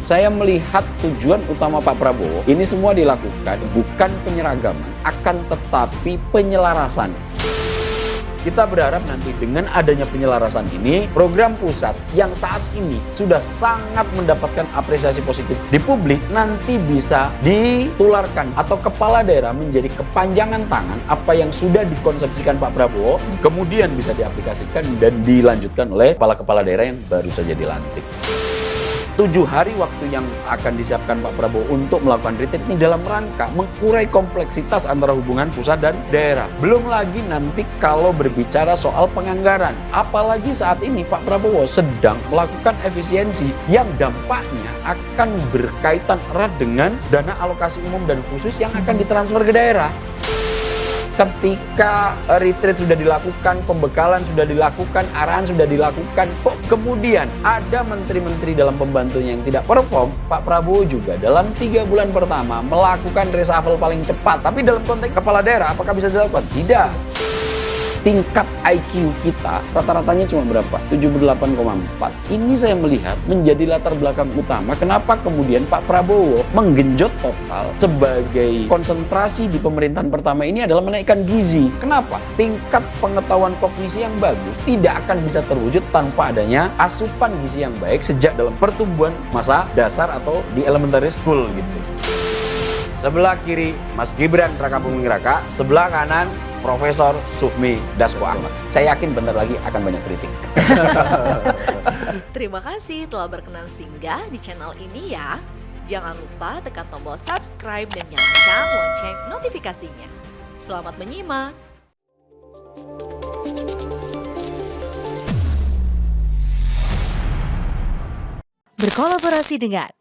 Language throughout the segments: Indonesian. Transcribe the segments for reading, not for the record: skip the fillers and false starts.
Saya melihat tujuan utama Pak Prabowo, ini semua dilakukan bukan penyeragaman, akan tetapi penyelarasan. Kita berharap nanti dengan adanya penyelarasan ini, program pusat yang saat ini sudah sangat mendapatkan apresiasi positif di publik, nanti bisa ditularkan atau kepala daerah menjadi kepanjangan tangan apa yang sudah dikonsepsikan Pak Prabowo, kemudian bisa diaplikasikan dan dilanjutkan oleh kepala-kepala daerah yang baru saja dilantik. 7 hari waktu yang akan disiapkan Pak Prabowo untuk melakukan retreat ini dalam rangka mengurai kompleksitas antara hubungan pusat dan daerah. Belum lagi nanti kalau berbicara soal penganggaran. Apalagi saat ini Pak Prabowo sedang melakukan efisiensi yang dampaknya akan berkaitan erat dengan dana alokasi umum dan khusus yang akan ditransfer ke daerah. Ketika retreat sudah dilakukan, pembekalan sudah dilakukan, arahan sudah dilakukan, kok kemudian ada menteri-menteri dalam pembantunya yang tidak perform? Pak Prabowo juga dalam 3 bulan pertama melakukan reshuffle paling cepat. Tapi dalam konteks kepala daerah, apakah bisa dilakukan? Tidak. Tingkat IQ kita rata-ratanya cuma berapa? 78,4. Ini saya melihat menjadi latar belakang utama kenapa kemudian Pak Prabowo menggenjot total sebagai konsentrasi di pemerintahan pertama ini adalah menaikkan gizi. Kenapa? Tingkat pengetahuan kognisi yang bagus tidak akan bisa terwujud tanpa adanya asupan gizi yang baik sejak dalam pertumbuhan masa dasar atau di elementary school gitu. Sebelah kiri Mas Gibran Rakabuming Raka, sebelah kanan Profesor Sufmi Dasko Ahmad. Saya yakin bentar lagi akan banyak kritik. Terima kasih telah berkenan singgah di channel ini ya. Jangan lupa tekan tombol subscribe dan nyalakan lonceng notifikasinya. Selamat menyimak. Berkolaborasi dengan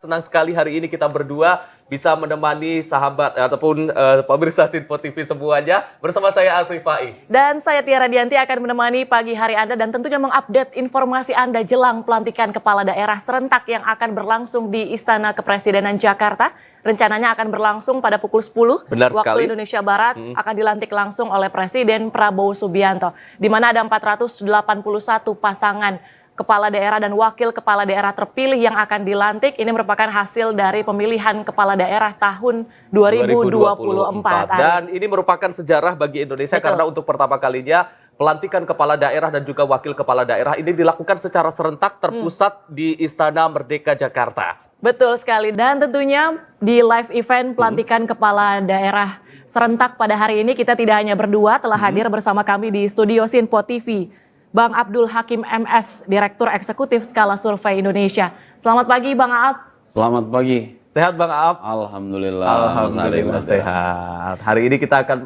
senang sekali hari ini kita berdua bisa menemani sahabat ataupun pemirsa Sinpo TV semuanya bersama saya Alfri Fai. Dan saya Tiara Dianti akan menemani pagi hari Anda dan tentunya mengupdate informasi Anda jelang pelantikan kepala daerah serentak yang akan berlangsung di Istana Kepresidenan Jakarta. Rencananya akan berlangsung pada pukul 10 Benar waktu sekali. Indonesia Barat, akan dilantik langsung oleh Presiden Prabowo Subianto, di mana ada 481 pasangan kepala daerah dan wakil kepala daerah terpilih yang akan dilantik. Ini merupakan hasil dari pemilihan kepala daerah tahun 2024. Dan ini merupakan sejarah bagi Indonesia. Betul. Karena untuk pertama kalinya pelantikan kepala daerah dan juga wakil kepala daerah ini dilakukan secara serentak terpusat di Istana Merdeka Jakarta. Betul sekali, dan tentunya di live event pelantikan kepala daerah serentak pada hari ini kita tidak hanya berdua, telah hadir bersama kami di studio Sinpo TV Bang Abdul Hakim MS, Direktur Eksekutif Skala Survei Indonesia. Selamat pagi Bang Aap. Selamat pagi. Sehat Bang Aap? Alhamdulillah. Alhamdulillah sehat. Hari ini kita akan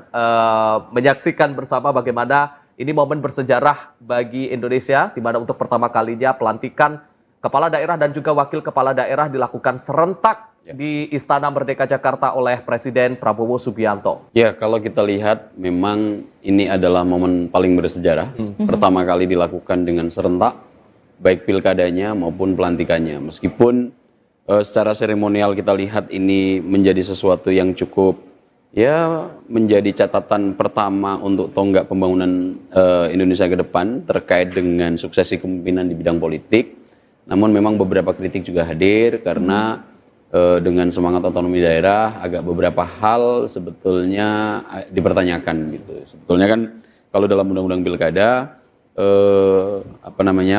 menyaksikan bersama bagaimana ini momen bersejarah bagi Indonesia, di mana untuk pertama kalinya pelantikan kepala daerah dan juga wakil kepala daerah dilakukan serentak di Istana Merdeka Jakarta oleh Presiden Prabowo Subianto. Ya, kalau kita lihat memang ini adalah momen paling bersejarah. Pertama kali dilakukan dengan serentak, baik pilkadanya maupun pelantikannya. Meskipun secara seremonial kita lihat ini menjadi sesuatu yang cukup menjadi catatan pertama untuk tonggak pembangunan Indonesia ke depan terkait dengan suksesi kepemimpinan di bidang politik. Namun memang beberapa kritik juga hadir karena dengan semangat otonomi daerah agak beberapa hal sebetulnya dipertanyakan gitu. Sebetulnya kan kalau dalam undang-undang pilkada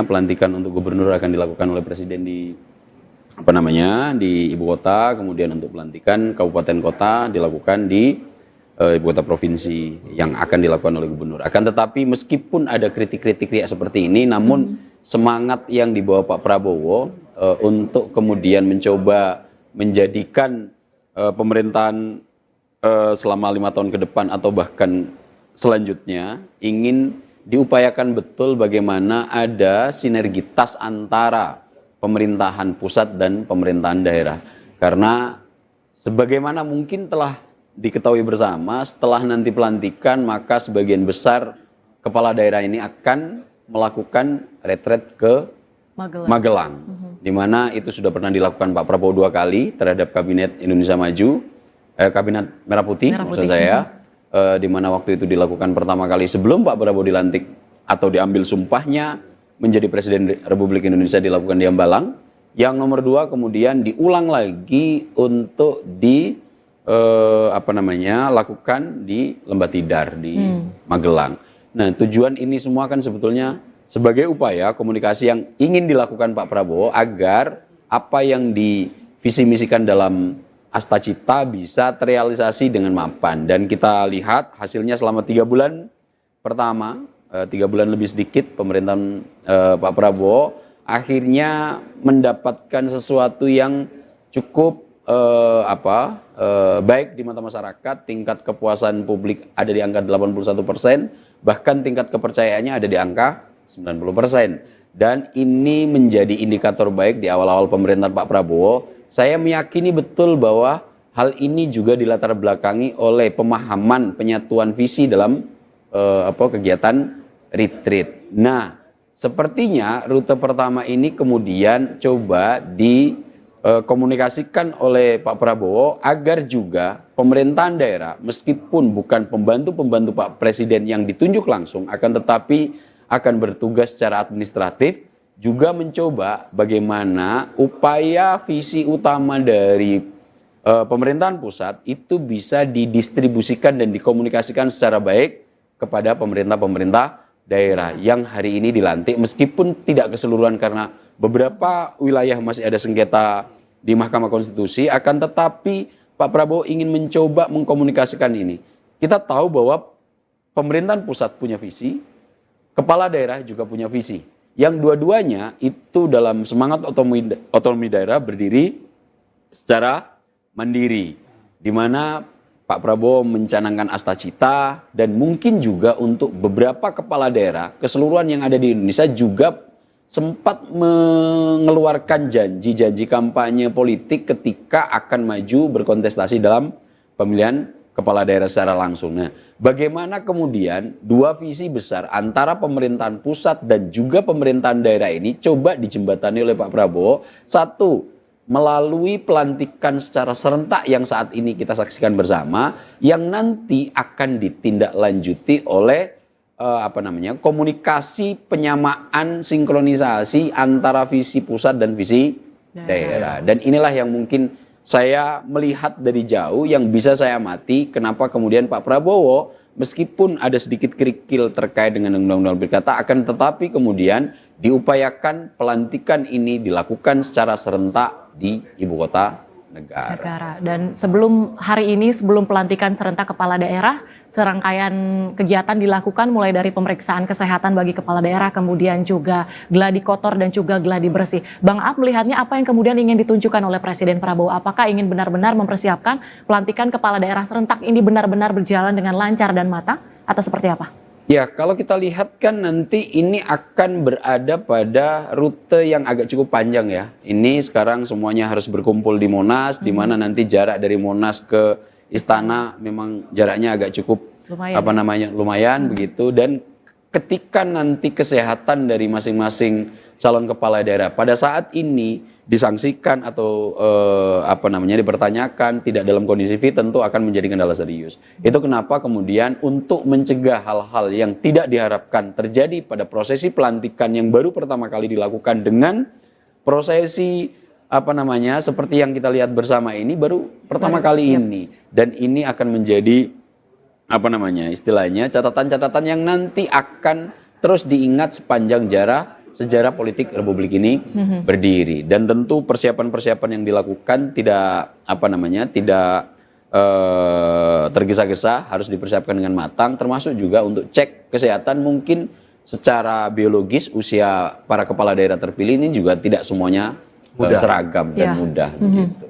pelantikan untuk gubernur akan dilakukan oleh presiden di ibu kota, kemudian untuk pelantikan kabupaten kota dilakukan di ibu kota provinsi yang akan dilakukan oleh gubernur. Akan tetapi meskipun ada kritik-kritik seperti ini, namun semangat yang dibawa Pak Prabowo untuk kemudian mencoba menjadikan pemerintahan selama 5 tahun ke depan atau bahkan selanjutnya ingin diupayakan betul bagaimana ada sinergitas antara pemerintahan pusat dan pemerintahan daerah. Karena sebagaimana mungkin telah diketahui bersama, setelah nanti pelantikan maka sebagian besar kepala daerah ini akan melakukan retret ke Magelang. Di mana itu sudah pernah dilakukan Pak Prabowo 2 kali terhadap Kabinet Indonesia Maju, Kabinet Merah Putih, maksud saya, di mana waktu itu dilakukan pertama kali sebelum Pak Prabowo dilantik atau diambil sumpahnya menjadi Presiden Republik Indonesia dilakukan di Hambalang. Yang nomor 2 kemudian diulang lagi untuk lakukan di Lembah Tidar di Magelang. Nah, tujuan ini semua kan sebetulnya sebagai upaya komunikasi yang ingin dilakukan Pak Prabowo agar apa yang divisi misikan dalam Astacita bisa terrealisasi dengan mapan. Dan kita lihat hasilnya selama 3 bulan pertama, 3 bulan lebih sedikit pemerintahan Pak Prabowo akhirnya mendapatkan sesuatu yang cukup baik di mata masyarakat. Tingkat kepuasan publik ada di angka 81%, bahkan tingkat kepercayaannya ada di angka 90%. Dan ini menjadi indikator baik di awal-awal pemerintahan Pak Prabowo. Saya meyakini betul bahwa hal ini juga dilatar belakangi oleh pemahaman penyatuan visi dalam kegiatan retreat. Nah, sepertinya rute pertama ini kemudian coba dikomunikasikan oleh Pak Prabowo agar juga pemerintahan daerah meskipun bukan pembantu-pembantu Pak Presiden yang ditunjuk langsung, akan tetapi akan bertugas secara administratif, juga mencoba bagaimana upaya visi utama dari pemerintahan pusat itu bisa didistribusikan dan dikomunikasikan secara baik kepada pemerintah-pemerintah daerah yang hari ini dilantik, meskipun tidak keseluruhan karena beberapa wilayah masih ada sengketa di Mahkamah Konstitusi, akan tetapi Pak Prabowo ingin mencoba mengkomunikasikan ini. Kita tahu bahwa pemerintahan pusat punya visi, kepala daerah juga punya visi. Yang dua-duanya itu dalam semangat otonomi daerah berdiri secara mandiri, di mana Pak Prabowo mencanangkan Astacita dan mungkin juga untuk beberapa kepala daerah keseluruhan yang ada di Indonesia juga sempat mengeluarkan janji-janji kampanye politik ketika akan maju berkontestasi dalam pemilihan kepala daerah secara langsung. Nah, bagaimana kemudian dua visi besar antara pemerintahan pusat dan juga pemerintahan daerah ini coba dijembatani oleh Pak Prabowo. Satu, melalui pelantikan secara serentak yang saat ini kita saksikan bersama, yang nanti akan ditindaklanjuti oleh komunikasi penyamaan sinkronisasi antara visi pusat dan visi daerah. Dan inilah yang mungkin saya melihat dari jauh yang bisa saya amati kenapa kemudian Pak Prabowo meskipun ada sedikit kerikil terkait dengan undang-undang pilkada, akan tetapi kemudian diupayakan pelantikan ini dilakukan secara serentak di ibu kota negara. Dan sebelum hari ini, sebelum pelantikan serentak kepala daerah, serangkaian kegiatan dilakukan mulai dari pemeriksaan kesehatan bagi kepala daerah, kemudian juga gladi kotor dan juga gladi bersih. Bang Ab melihatnya apa yang kemudian ingin ditunjukkan oleh Presiden Prabowo? Apakah ingin benar-benar mempersiapkan pelantikan kepala daerah serentak ini benar-benar berjalan dengan lancar dan matang atau seperti apa? Ya, kalau kita lihat kan nanti ini akan berada pada rute yang agak cukup panjang ya. Ini sekarang semuanya harus berkumpul di Monas, di mana nanti jarak dari Monas ke Istana memang jaraknya agak cukup lumayan begitu. Dan ketika nanti kesehatan dari masing-masing calon kepala daerah pada saat ini disangsikan atau dipertanyakan tidak dalam kondisi fit, tentu akan menjadi kendala serius. Itu kenapa kemudian untuk mencegah hal-hal yang tidak diharapkan terjadi pada prosesi pelantikan yang baru pertama kali dilakukan dengan prosesi seperti yang kita lihat bersama ini baru pertama kali ini, dan ini akan menjadi istilahnya catatan-catatan yang nanti akan terus diingat sepanjang sejarah politik Republik ini berdiri. Dan tentu persiapan-persiapan yang dilakukan tidak tergesa-gesa, harus dipersiapkan dengan matang, termasuk juga untuk cek kesehatan. Mungkin secara biologis usia para kepala daerah terpilih ini juga tidak semuanya seragam dan mudah begitu.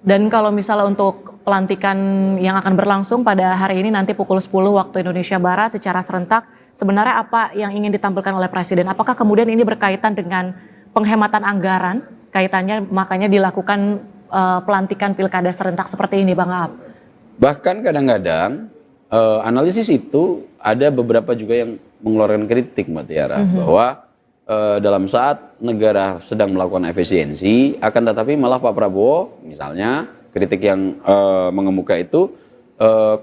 Dan kalau misalnya untuk pelantikan yang akan berlangsung pada hari ini nanti pukul 10 waktu Indonesia Barat secara serentak, sebenarnya apa yang ingin ditampilkan oleh Presiden? Apakah kemudian ini berkaitan dengan penghematan anggaran, kaitannya makanya dilakukan pelantikan pilkada serentak seperti ini, Bang Aap? Bahkan kadang-kadang analisis itu ada beberapa juga yang mengeluarkan kritik, Mbak Tiara, bahwa dalam saat negara sedang melakukan efisiensi, akan tetapi malah Pak Prabowo misalnya kritik yang mengemuka itu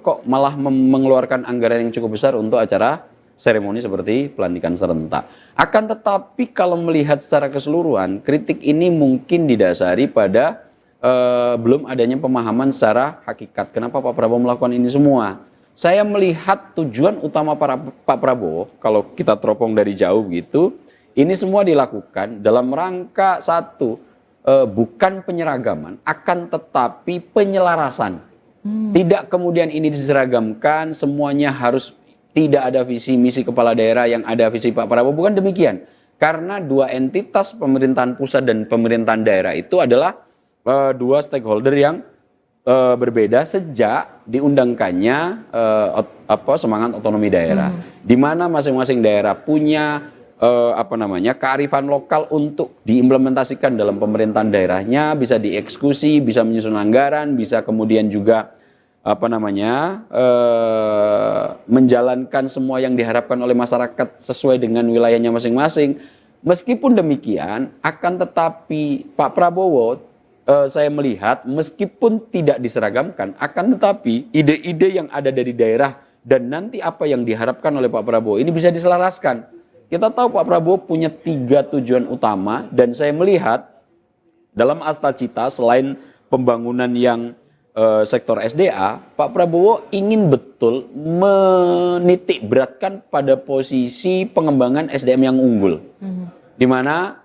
kok malah mengeluarkan anggaran yang cukup besar untuk acara seremoni seperti pelantikan serentak. Akan tetapi kalau melihat secara keseluruhan, kritik ini mungkin didasari pada belum adanya pemahaman secara hakikat kenapa Pak Prabowo melakukan ini semua. Saya melihat tujuan utama Pak Prabowo, kalau kita teropong dari jauh gitu, ini semua dilakukan dalam rangka satu, bukan penyeragaman, akan tetapi penyelarasan. Tidak kemudian ini diseragamkan, semuanya harus tidak ada visi misi kepala daerah yang ada visi Pak Prabowo, bukan demikian. Karena dua entitas pemerintahan pusat dan pemerintahan daerah itu adalah dua stakeholder yang berbeda sejak diundangkannya semangat otonomi daerah, di mana masing-masing daerah punya kearifan lokal untuk diimplementasikan dalam pemerintahan daerahnya, bisa dieksekusi, bisa menyusun anggaran, bisa kemudian juga menjalankan semua yang diharapkan oleh masyarakat sesuai dengan wilayahnya masing-masing. Meskipun demikian, akan tetapi Pak Prabowo saya melihat meskipun tidak diseragamkan, akan tetapi ide-ide yang ada dari daerah dan nanti apa yang diharapkan oleh Pak Prabowo ini bisa diselaraskan. Kita tahu Pak Prabowo punya 3 tujuan utama dan saya melihat dalam Asta Cita selain pembangunan yang sektor SDA, Pak Prabowo ingin betul menitik beratkan pada posisi pengembangan SDM yang unggul. Di mana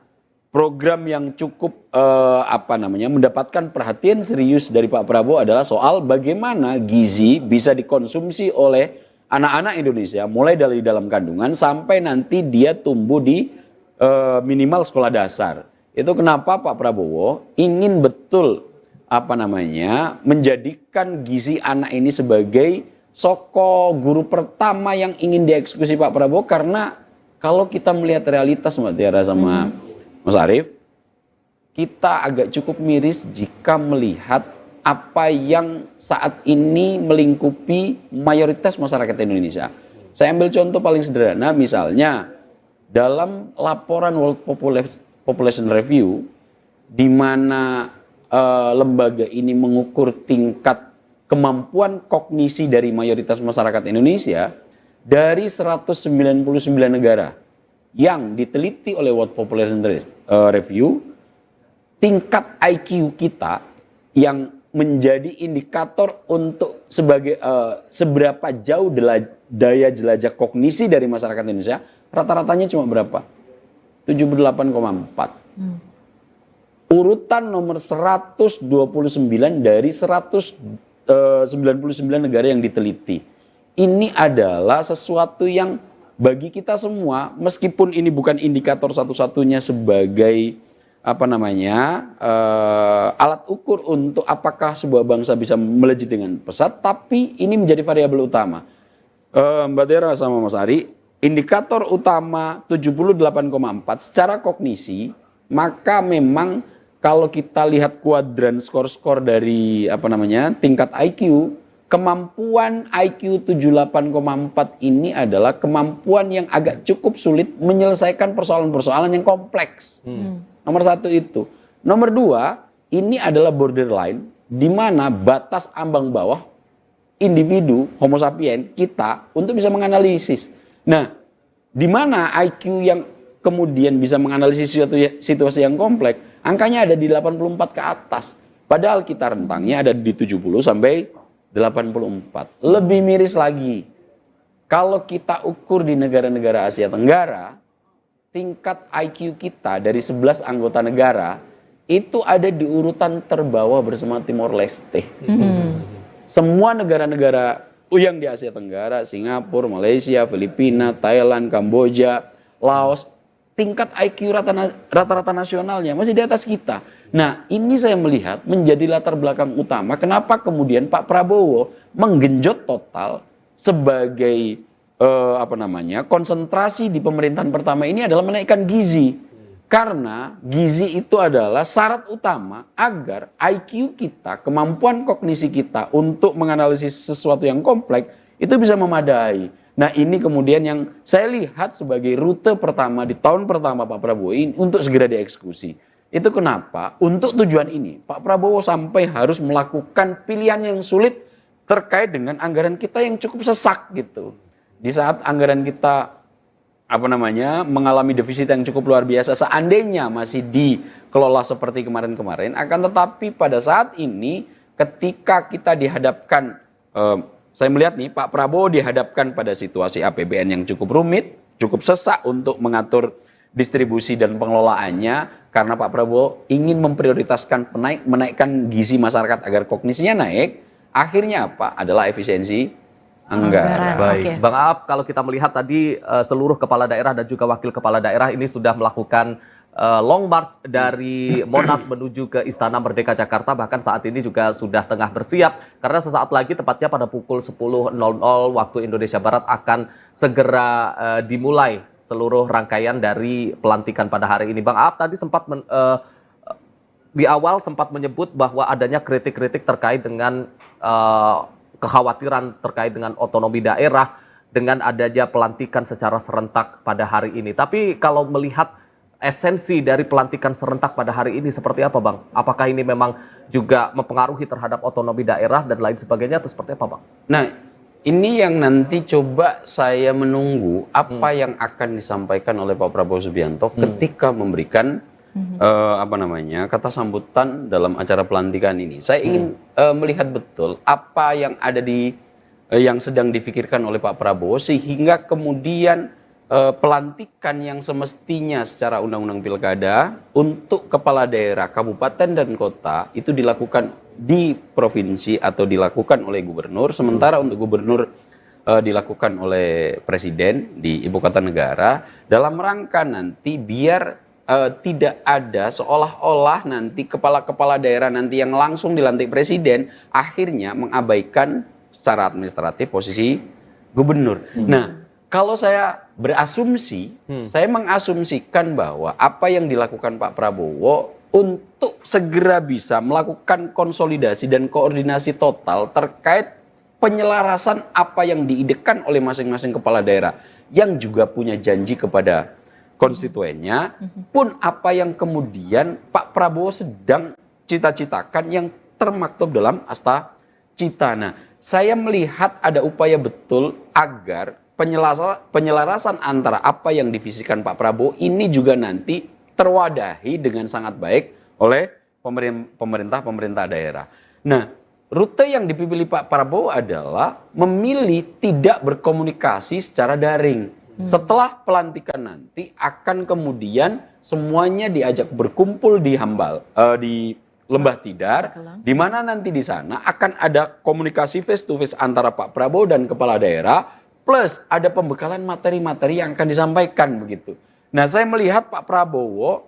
program yang cukup mendapatkan perhatian serius dari Pak Prabowo adalah soal bagaimana gizi bisa dikonsumsi oleh anak-anak Indonesia mulai dari dalam kandungan sampai nanti dia tumbuh di minimal sekolah dasar. Itu kenapa Pak Prabowo ingin betul menjadikan gizi anak ini sebagai soko guru pertama yang ingin dieksekusi Pak Prabowo, karena kalau kita melihat realitas Mbak Tiara sama Mas Arief, kita agak cukup miris jika melihat apa yang saat ini melingkupi mayoritas masyarakat Indonesia. Saya ambil contoh paling sederhana, misalnya dalam laporan World Population Review, di mana lembaga ini mengukur tingkat kemampuan kognisi dari mayoritas masyarakat Indonesia, dari 199 negara yang diteliti oleh World Population Review, tingkat IQ kita yang menjadi indikator untuk seberapa jauh daya jelajah kognisi dari masyarakat Indonesia, rata-ratanya cuma berapa? 78,4. Urutan nomor 129 dari 199 negara yang diteliti. Ini adalah sesuatu yang bagi kita semua, meskipun ini bukan indikator satu-satunya sebagai alat ukur untuk apakah sebuah bangsa bisa melejit dengan pesat, tapi ini menjadi variabel utama. Mbak Tiara sama Mas Ari, indikator utama 78,4 secara kognisi, maka memang kalau kita lihat kuadran skor-skor dari tingkat IQ, kemampuan IQ 78,4 ini adalah kemampuan yang agak cukup sulit menyelesaikan persoalan-persoalan yang kompleks. Nomor 1 itu. Nomor 2, ini adalah borderline di mana batas ambang bawah individu Homo sapien kita untuk bisa menganalisis. Nah, di mana IQ yang kemudian bisa menganalisis situasi yang kompleks, angkanya ada di 84 ke atas. Padahal kita rentangnya ada di 70 sampai 84. Lebih miris lagi, kalau kita ukur di negara-negara Asia Tenggara, tingkat IQ kita dari 11 anggota negara itu ada di urutan terbawah bersama Timor Leste. Semua negara-negara yang di Asia Tenggara, Singapura, Malaysia, Filipina, Thailand, Kamboja, Laos, tingkat IQ rata-rata nasionalnya masih di atas kita. Nah, ini saya melihat menjadi latar belakang utama kenapa kemudian Pak Prabowo menggenjot total sebagai konsentrasi di pemerintahan pertama ini adalah menaikkan gizi. Karena gizi itu adalah syarat utama agar IQ kita, kemampuan kognisi kita untuk menganalisis sesuatu yang kompleks itu bisa memadai. Nah ini kemudian yang saya lihat sebagai rute pertama di tahun pertama Pak Prabowo ini untuk segera dieksekusi. Itu kenapa untuk tujuan ini Pak Prabowo sampai harus melakukan pilihan yang sulit terkait dengan anggaran kita yang cukup sesak gitu. Di saat anggaran kita mengalami defisit yang cukup luar biasa, seandainya masih dikelola seperti kemarin-kemarin, akan tetapi pada saat ini ketika kita dihadapkan saya melihat nih Pak Prabowo dihadapkan pada situasi APBN yang cukup rumit, cukup sesak untuk mengatur distribusi dan pengelolaannya karena Pak Prabowo ingin memprioritaskan menaikkan gizi masyarakat agar kognisinya naik. Akhirnya apa? Adalah efisiensi anggaran. Baik, Oke. Bang Aap, kalau kita melihat tadi seluruh kepala daerah dan juga wakil kepala daerah ini sudah melakukan long march dari Monas menuju ke Istana Merdeka Jakarta, bahkan saat ini juga sudah tengah bersiap karena sesaat lagi tepatnya pada pukul 10.00 waktu Indonesia Barat akan segera dimulai seluruh rangkaian dari pelantikan pada hari ini. Bang Aap tadi sempat di awal sempat menyebut bahwa adanya kritik-kritik terkait dengan kekhawatiran terkait dengan otonomi daerah dengan adanya pelantikan secara serentak pada hari ini. Tapi kalau melihat esensi dari pelantikan serentak pada hari ini seperti apa, Bang? Apakah ini memang juga mempengaruhi terhadap otonomi daerah dan lain sebagainya atau seperti apa, Bang? Nah, ini yang nanti coba saya menunggu apa yang akan disampaikan oleh Pak Prabowo Subianto ketika memberikan kata sambutan dalam acara pelantikan ini. Saya ingin melihat betul apa yang ada yang sedang difikirkan oleh Pak Prabowo sehingga kemudian pelantikan yang semestinya secara undang-undang pilkada untuk kepala daerah, kabupaten dan kota itu dilakukan di provinsi atau dilakukan oleh gubernur, sementara untuk gubernur dilakukan oleh presiden di ibu kota negara dalam rangka nanti biar tidak ada seolah-olah nanti kepala-kepala daerah nanti yang langsung dilantik presiden akhirnya mengabaikan secara administratif posisi gubernur. Nah, kalau saya berasumsi, saya mengasumsikan bahwa apa yang dilakukan Pak Prabowo untuk segera bisa melakukan konsolidasi dan koordinasi total terkait penyelarasan apa yang diidekan oleh masing-masing kepala daerah yang juga punya janji kepada konstituennya, pun apa yang kemudian Pak Prabowo sedang cita-citakan yang termaktub dalam Asta Cita. Nah, saya melihat ada upaya betul agar penyelarasan antara apa yang divisikan Pak Prabowo ini juga nanti terwadahi dengan sangat baik oleh pemerintah daerah. Nah, rute yang dipilih Pak Prabowo adalah memilih tidak berkomunikasi secara daring. Setelah pelantikan nanti akan kemudian semuanya diajak berkumpul di Lembah Tidar, di mana nanti di sana akan ada komunikasi face to face antara Pak Prabowo dan kepala daerah, plus ada pembekalan materi-materi yang akan disampaikan begitu. Nah, saya melihat Pak Prabowo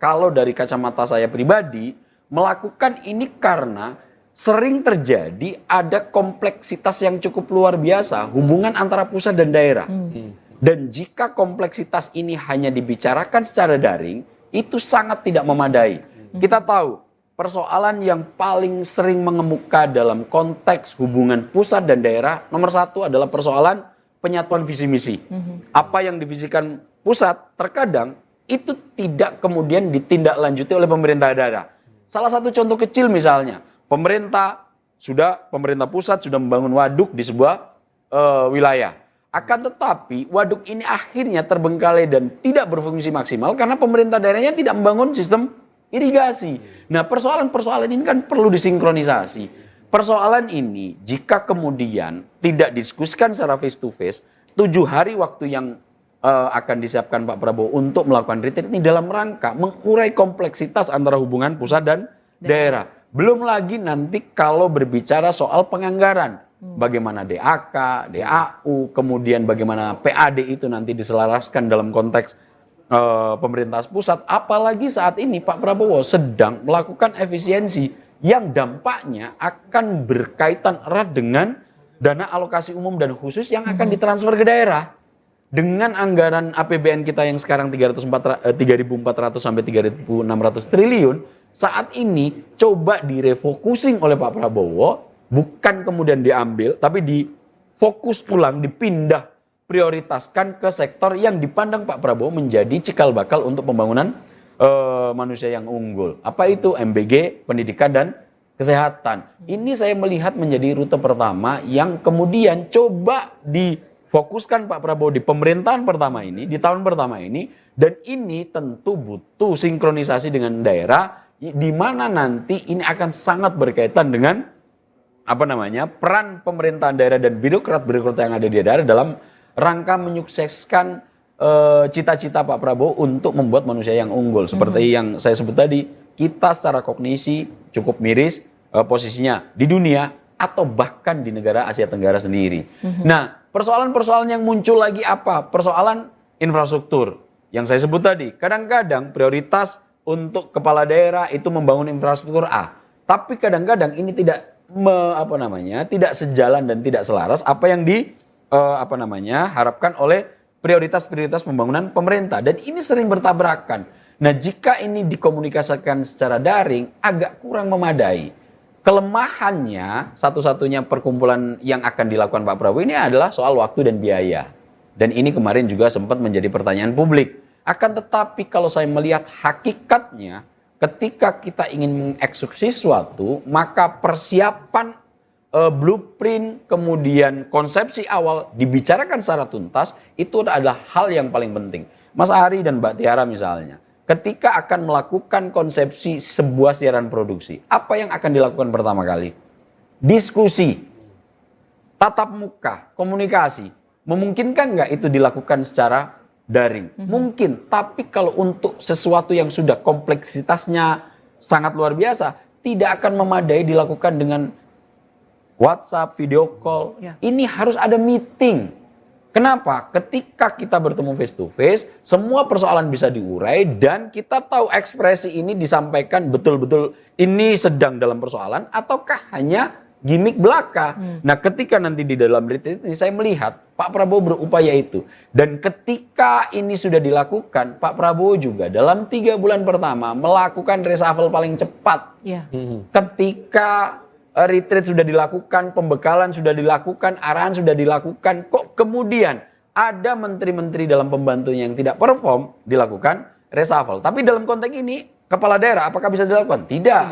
kalau dari kacamata saya pribadi melakukan ini karena sering terjadi ada kompleksitas yang cukup luar biasa hubungan antara pusat dan daerah. Dan jika kompleksitas ini hanya dibicarakan secara daring, itu sangat tidak memadai. Kita tahu persoalan yang paling sering mengemuka dalam konteks hubungan pusat dan daerah nomor satu adalah persoalan penyatuan visi misi. Apa yang divisikan pusat terkadang itu tidak kemudian ditindaklanjuti oleh pemerintah daerah. Salah satu contoh kecil misalnya, pemerintah pusat sudah membangun waduk di sebuah wilayah. Akan tetapi waduk ini akhirnya terbengkalai dan tidak berfungsi maksimal karena pemerintah daerahnya tidak membangun sistem irigasi. Nah, persoalan-persoalan ini kan perlu disinkronisasi. Persoalan ini jika kemudian tidak diskusikan secara face to face, 7 hari waktu yang akan disiapkan Pak Prabowo untuk melakukan retreat ini dalam rangka mengurai kompleksitas antara hubungan pusat dan daerah. Belum lagi nanti kalau berbicara soal penganggaran. Bagaimana DAK, DAU, kemudian bagaimana PAD itu nanti diselaraskan dalam konteks pemerintah pusat. Apalagi saat ini Pak Prabowo sedang melakukan efisiensi yang dampaknya akan berkaitan erat dengan dana alokasi umum dan khusus yang akan ditransfer ke daerah. Dengan anggaran APBN kita yang sekarang 3.400 sampai 3.600 triliun, saat ini coba direfocusing oleh Pak Prabowo, bukan kemudian diambil, tapi difokus ulang, dipindah prioritaskan ke sektor yang dipandang Pak Prabowo menjadi cikal bakal untuk pembangunan manusia yang unggul. Apa itu? MBG, pendidikan dan kesehatan. Ini saya melihat menjadi rute pertama yang kemudian coba difokuskan Pak Prabowo di pemerintahan pertama ini, di tahun pertama ini, dan ini tentu butuh sinkronisasi dengan daerah, di mana nanti ini akan sangat berkaitan dengan peran pemerintahan daerah dan birokrat-birokrat yang ada di daerah dalam rangka menyukseskan cita-cita Pak Prabowo untuk membuat manusia yang unggul. Seperti yang saya sebut tadi, kita secara kognisi cukup miris posisinya di dunia atau bahkan di negara Asia Tenggara sendiri. Nah, persoalan-persoalan yang muncul lagi apa? Persoalan infrastruktur yang saya sebut tadi. Kadang-kadang prioritas untuk kepala daerah itu membangun infrastruktur A, tapi kadang-kadang ini tidak tidak sejalan dan tidak selaras apa yang harapkan oleh prioritas-prioritas pembangunan pemerintah, dan ini sering bertabrakan. Nah, jika ini dikomunikasikan secara daring agak kurang memadai. Kelemahannya satu-satunya perkumpulan yang akan dilakukan Pak Prabowo ini adalah soal waktu dan biaya. Dan ini kemarin juga sempat menjadi pertanyaan publik. Akan tetapi kalau saya melihat hakikatnya, ketika kita ingin mengeksekusi sesuatu, maka persiapan blueprint, kemudian konsepsi awal dibicarakan secara tuntas, itu adalah hal yang paling penting. Mas Ari dan Mbak Tiara misalnya, ketika akan melakukan konsepsi sebuah siaran produksi, apa yang akan dilakukan pertama kali? Diskusi, tatap muka, komunikasi. Memungkinkan nggak itu dilakukan secara daring? Mungkin, tapi kalau untuk sesuatu yang sudah kompleksitasnya sangat luar biasa, tidak akan memadai dilakukan dengan WhatsApp, video call. Ini harus ada meeting. Kenapa? Ketika kita bertemu face to face, semua persoalan bisa diurai dan kita tahu ekspresi ini disampaikan betul-betul ini sedang dalam persoalan ataukah hanya gimmick belaka. Nah, ketika nanti di dalam retreat ini saya melihat Pak Prabowo berupaya itu. Dan ketika ini sudah dilakukan, Pak Prabowo juga dalam 3 bulan pertama melakukan reshuffle paling cepat. Ketika retreat sudah dilakukan, pembekalan sudah dilakukan, arahan sudah dilakukan, kok kemudian ada menteri-menteri dalam pembantunya yang tidak perform, dilakukan reshuffle. Tapi dalam konteks ini, kepala daerah apakah bisa dilakukan? Tidak.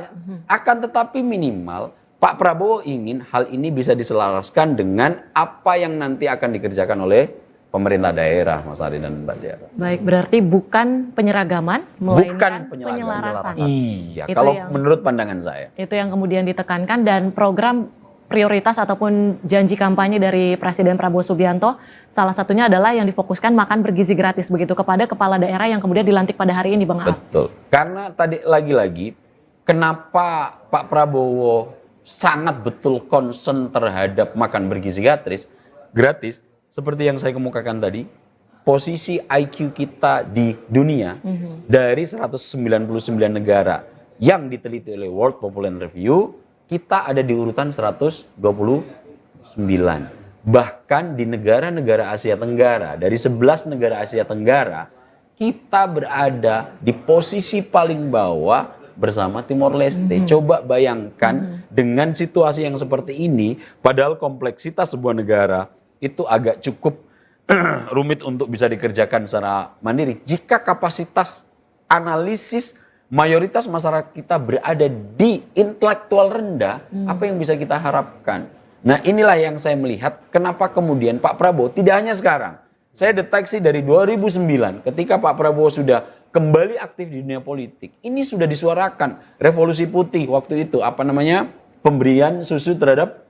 Akan tetapi minimal Pak Prabowo ingin hal ini bisa diselaraskan dengan apa yang nanti akan dikerjakan oleh pemerintah daerah, Mas Ari dan Mbak Tiara. Baik, berarti bukan penyeragaman, melainkan penyelarasan. Iya, itu kalau yang, menurut pandangan saya. Itu yang kemudian ditekankan, dan program prioritas ataupun janji kampanye dari Presiden Prabowo Subianto, salah satunya adalah yang difokuskan makan bergizi gratis begitu kepada kepala daerah yang kemudian dilantik pada hari ini, Bang Aap. Betul, karena tadi lagi-lagi, kenapa Pak Prabowo sangat betul concern terhadap makan bergizi gratis, seperti yang saya kemukakan tadi, posisi IQ kita di dunia dari 199 negara yang diteliti oleh World Population Review, kita ada di urutan 129. Bahkan di negara-negara Asia Tenggara, dari 11 negara Asia Tenggara, kita berada di posisi paling bawah bersama Timor Leste. Coba bayangkan dengan situasi yang seperti ini, padahal kompleksitas sebuah negara itu agak cukup rumit untuk bisa dikerjakan secara mandiri. Jika kapasitas analisis mayoritas masyarakat kita berada di intelektual rendah, apa yang bisa kita harapkan? Nah, inilah yang saya melihat kenapa kemudian Pak Prabowo tidak hanya sekarang. Saya deteksi dari 2009 ketika Pak Prabowo sudah kembali aktif di dunia politik. Ini sudah disuarakan revolusi putih waktu itu, pemberian susu terhadap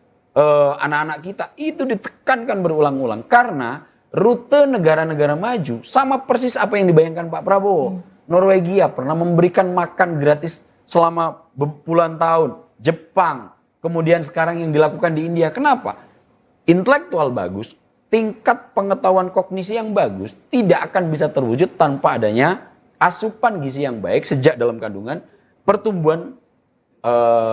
anak-anak kita, itu ditekankan berulang-ulang karena rute negara-negara maju sama persis apa yang dibayangkan Pak Prabowo. Norwegia pernah memberikan makan gratis selama puluhan tahun, Jepang, kemudian sekarang yang dilakukan di India. Kenapa? Intelektual bagus, tingkat pengetahuan kognisi yang bagus tidak akan bisa terwujud tanpa adanya asupan gizi yang baik sejak dalam kandungan, pertumbuhan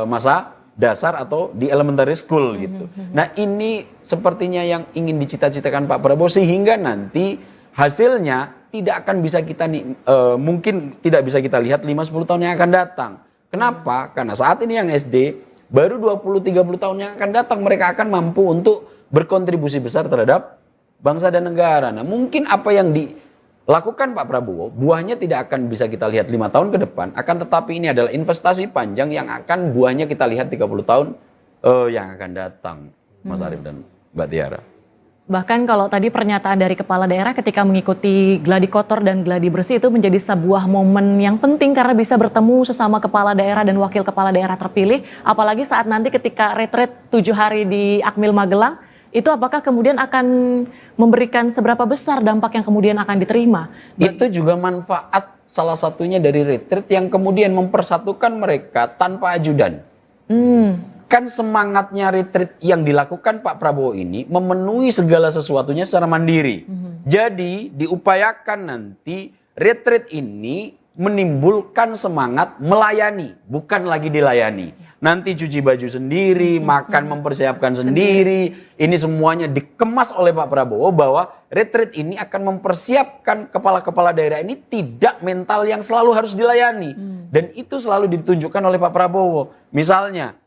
masa dasar atau di elementary school gitu. Nah, ini sepertinya yang ingin dicita-citakan Pak Prabowo sehingga nanti hasilnya tidak akan bisa kita mungkin tidak bisa kita lihat 5-10 tahun yang akan datang. Kenapa? Karena saat ini yang SD baru 20-30 tahun yang akan datang mereka akan mampu untuk berkontribusi besar terhadap bangsa dan negara. Nah, mungkin apa yang dilakukan Pak Prabowo, buahnya tidak akan bisa kita lihat 5 tahun ke depan, akan tetapi ini adalah investasi panjang yang akan buahnya kita lihat 30 tahun yang akan datang, Mas Arief dan Mbak Tiara. Bahkan kalau tadi pernyataan dari kepala daerah ketika mengikuti gladi kotor dan gladi bersih itu menjadi sebuah momen yang penting karena bisa bertemu sesama kepala daerah dan wakil kepala daerah terpilih. Apalagi saat nanti ketika retreat 7 hari di Akmil Magelang, itu apakah kemudian akan memberikan seberapa besar dampak yang kemudian akan diterima? Itu juga manfaat salah satunya dari retreat yang kemudian mempersatukan mereka tanpa ajudan. Kan semangatnya retreat yang dilakukan Pak Prabowo ini memenuhi segala sesuatunya secara mandiri. Jadi diupayakan nanti retreat ini menimbulkan semangat melayani, bukan lagi dilayani. Nanti cuci baju sendiri, makan mempersiapkan sendiri. Ini semuanya dikemas oleh Pak Prabowo bahwa retreat ini akan mempersiapkan kepala-kepala daerah ini tidak mental yang selalu harus dilayani. Dan itu selalu ditunjukkan oleh Pak Prabowo. Misalnya,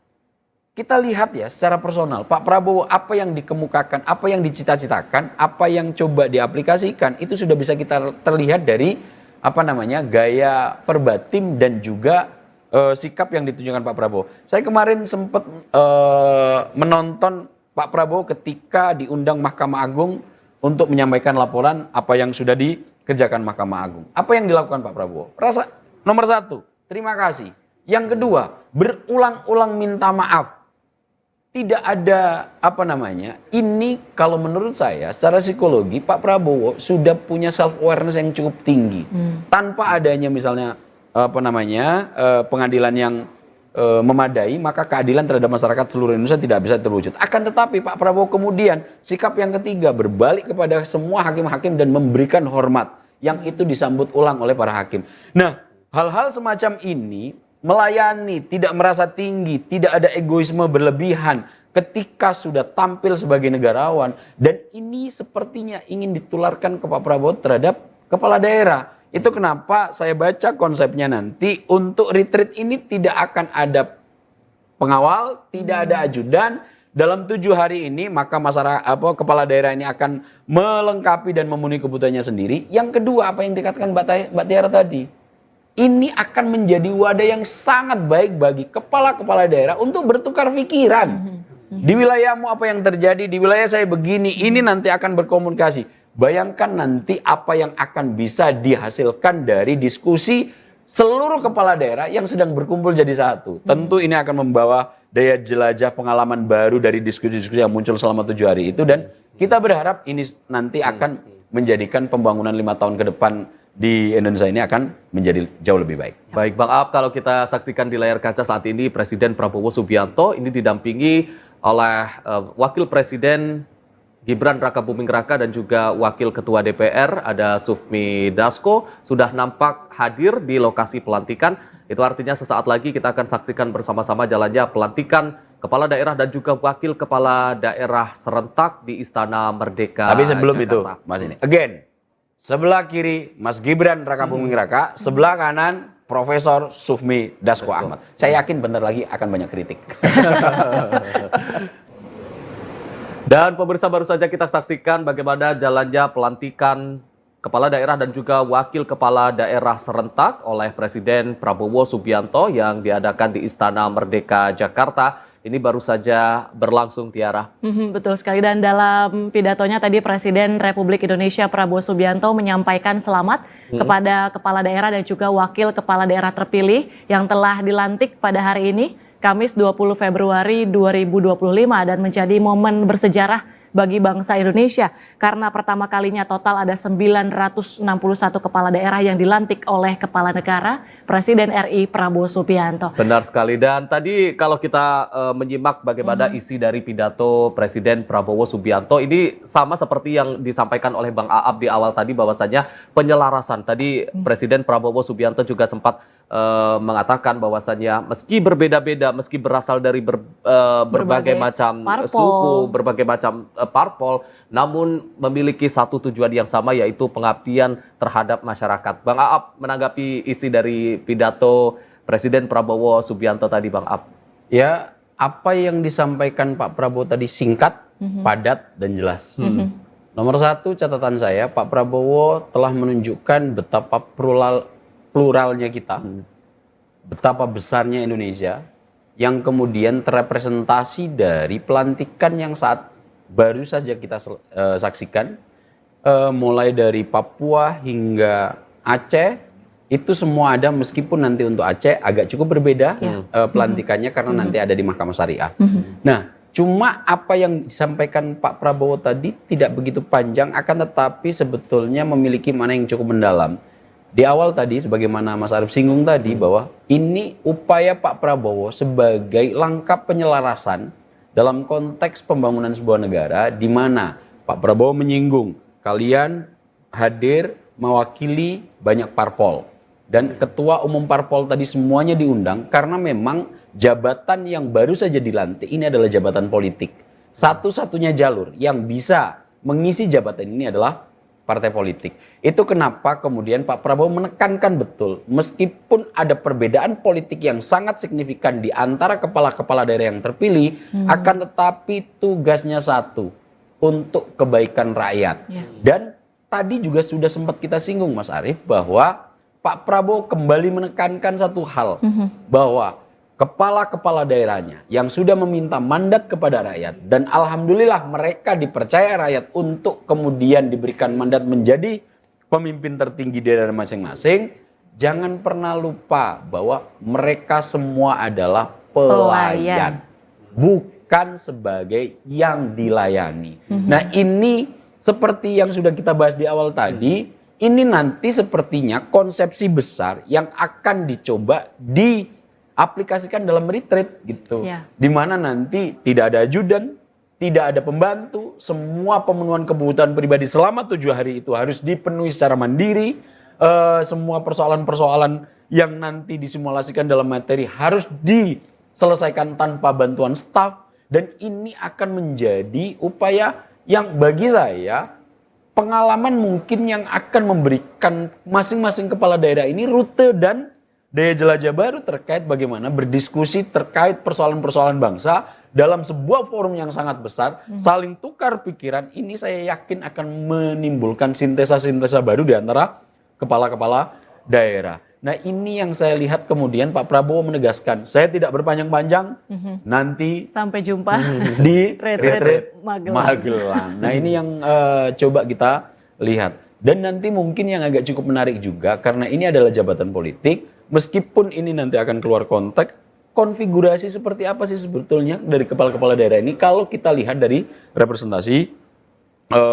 kita lihat ya secara personal, Pak Prabowo apa yang dikemukakan, apa yang dicita-citakan, apa yang coba diaplikasikan, itu sudah bisa kita terlihat dari gaya verbatim dan juga sikap yang ditunjukkan Pak Prabowo. Saya kemarin sempat menonton Pak Prabowo ketika diundang Mahkamah Agung untuk menyampaikan laporan apa yang sudah dikerjakan Mahkamah Agung. Apa yang dilakukan Pak Prabowo? Nomor 1, terima kasih. Yang kedua, berulang-ulang minta maaf. Tidak ada ini kalau menurut saya secara psikologi Pak Prabowo sudah punya self awareness yang cukup tinggi. Tanpa adanya misalnya pengadilan yang memadai, maka keadilan terhadap masyarakat seluruh Indonesia tidak bisa terwujud. Akan tetapi Pak Prabowo kemudian sikap yang ketiga berbalik kepada semua hakim-hakim dan memberikan hormat yang itu disambut ulang oleh para hakim. Nah, hal-hal semacam ini melayani, tidak merasa tinggi, tidak ada egoisme berlebihan ketika sudah tampil sebagai negarawan. Dan ini sepertinya ingin ditularkan ke Pak Prabowo terhadap kepala daerah. Itu kenapa saya baca konsepnya nanti untuk retreat ini tidak akan ada pengawal, tidak ada ajudan. Dalam 7 hari ini maka masyarakat kepala daerah ini akan melengkapi dan memenuhi kebutuhannya sendiri. Yang kedua apa yang dikatakan Mbak Tiara tadi, ini akan menjadi wadah yang sangat baik bagi kepala-kepala daerah untuk bertukar pikiran. Di wilayahmu apa yang terjadi, di wilayah saya begini, ini nanti akan berkomunikasi. Bayangkan nanti apa yang akan bisa dihasilkan dari diskusi seluruh kepala daerah yang sedang berkumpul jadi satu. Tentu ini akan membawa daya jelajah pengalaman baru dari diskusi-diskusi yang muncul selama 7 hari itu. Dan kita berharap ini nanti akan menjadikan pembangunan 5 tahun ke depan di Indonesia ini akan menjadi jauh lebih baik. Baik Bang Aap, kalau kita saksikan di layar kaca saat ini Presiden Prabowo Subianto ini didampingi oleh Wakil Presiden Gibran Rakabuming Raka dan juga Wakil Ketua DPR ada Sufmi Dasko sudah nampak hadir di lokasi pelantikan. Itu artinya sesaat lagi kita akan saksikan bersama-sama jalannya pelantikan kepala daerah dan juga wakil kepala daerah serentak di Istana Merdeka. Tapi sebelum Jakarta. itu, Mas ini, again, sebelah kiri Mas Gibran Rakabuming Raka, sebelah kanan Profesor Sufmi Dasko Ahmad. Saya yakin bentar lagi akan banyak kritik. Dan pemirsa, baru saja kita saksikan bagaimana jalannya pelantikan kepala daerah dan juga wakil kepala daerah serentak oleh Presiden Prabowo Subianto yang diadakan di Istana Merdeka Jakarta. Ini baru saja berlangsung, Tiara. Betul sekali, dan dalam pidatonya tadi Presiden Republik Indonesia Prabowo Subianto menyampaikan selamat kepada kepala daerah dan juga wakil kepala daerah terpilih yang telah dilantik pada hari ini, Kamis 20 Februari 2025, dan menjadi momen bersejarah bagi bangsa Indonesia karena pertama kalinya total ada 961 kepala daerah yang dilantik oleh kepala negara, Presiden RI Prabowo Subianto. Benar sekali, dan tadi kalau kita menyimak bagaimana isi dari pidato Presiden Prabowo Subianto ini sama seperti yang disampaikan oleh Bang Aap di awal tadi, bahwasannya penyelarasan. Tadi Presiden Prabowo Subianto juga sempat mengatakan bahwasannya meski berbeda-beda, meski berasal dari berbagai macam suku, berbagai macam parpol, namun memiliki satu tujuan yang sama, yaitu pengabdian terhadap masyarakat. Bang Aap menanggapi isi dari pidato Presiden Prabowo Subianto tadi, Bang Aap. Ya, apa yang disampaikan Pak Prabowo tadi singkat, padat, dan jelas. Nomor satu catatan saya, Pak Prabowo telah menunjukkan betapa pluralnya kita, betapa besarnya Indonesia, yang kemudian terrepresentasi dari pelantikan yang saat baru saja kita saksikan, mulai dari Papua hingga Aceh, itu semua ada, meskipun nanti untuk Aceh agak cukup berbeda pelantikannya karena nanti ada di Mahkamah Syariah. Nah, cuma apa yang disampaikan Pak Prabowo tadi tidak begitu panjang, akan tetapi sebetulnya memiliki mana yang cukup mendalam. Di awal tadi, sebagaimana Mas Arief singgung tadi, bahwa ini upaya Pak Prabowo sebagai langkah penyelarasan dalam konteks pembangunan sebuah negara, di mana Pak Prabowo menyinggung, kalian hadir mewakili banyak parpol. Dan ketua umum parpol tadi semuanya diundang, karena memang jabatan yang baru saja dilantik ini adalah jabatan politik. Satu-satunya jalur yang bisa mengisi jabatan ini adalah partai politik. Itu kenapa kemudian Pak Prabowo menekankan betul, meskipun ada perbedaan politik yang sangat signifikan di antara kepala-kepala daerah yang terpilih, akan tetapi tugasnya satu, untuk kebaikan rakyat. Dan tadi juga sudah sempat kita singgung, Mas Arief, bahwa Pak Prabowo kembali menekankan satu hal, bahwa kepala-kepala daerahnya yang sudah meminta mandat kepada rakyat, dan alhamdulillah mereka dipercaya rakyat untuk kemudian diberikan mandat menjadi pemimpin tertinggi daerah masing-masing, jangan pernah lupa bahwa mereka semua adalah pelayan, bukan sebagai yang dilayani. Nah, ini seperti yang sudah kita bahas di awal tadi, ini nanti sepertinya konsepsi besar yang akan dicoba diaplikasikan dalam retreat gitu. Di mana nanti tidak ada ajudan, tidak ada pembantu, semua pemenuhan kebutuhan pribadi selama 7 hari itu harus dipenuhi secara mandiri. Semua persoalan-persoalan yang nanti disimulasikan dalam materi harus diselesaikan tanpa bantuan staf. Dan ini akan menjadi upaya yang bagi saya pengalaman mungkin yang akan memberikan masing-masing kepala daerah ini rute dan daya jelajah baru terkait bagaimana berdiskusi terkait persoalan-persoalan bangsa dalam sebuah forum yang sangat besar, saling tukar pikiran. Ini saya yakin akan menimbulkan sintesa-sintesa baru di antara kepala-kepala daerah. Nah, ini yang saya lihat kemudian Pak Prabowo menegaskan, saya tidak berpanjang-panjang, nanti sampai jumpa di retreat Magelang. Nah, ini yang coba kita lihat. Dan nanti mungkin yang agak cukup menarik juga, karena ini adalah jabatan politik, meskipun ini nanti akan keluar konteks, konfigurasi seperti apa sih sebetulnya dari kepala-kepala daerah ini kalau kita lihat dari representasi